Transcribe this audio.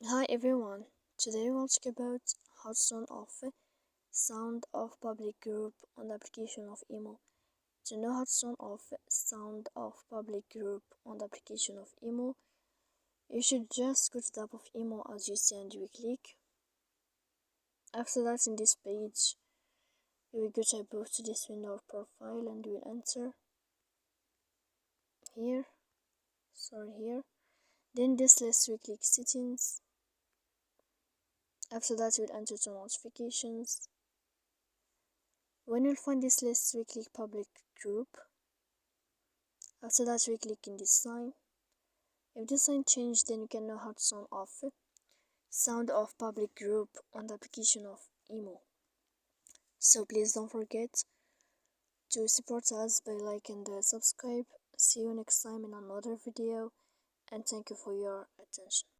Hi everyone, today we'll talk about how to turn off sound of public group on the application of email. To know how to turn off sound of public group on the application of email, you should just go to the app of email as you see and you will click. After that, in this page, you will go to above to this window of profile and you will enter here. Then this list we click settings. After that, you will enter to notifications. When you'll find this list, we click public group. After that, we click in this sign. If this sign changed, then you can know how to turn off sound of public group on the application of email. So please don't forget to support us by liking and subscribe. See you next time in another video, and thank you for your attention.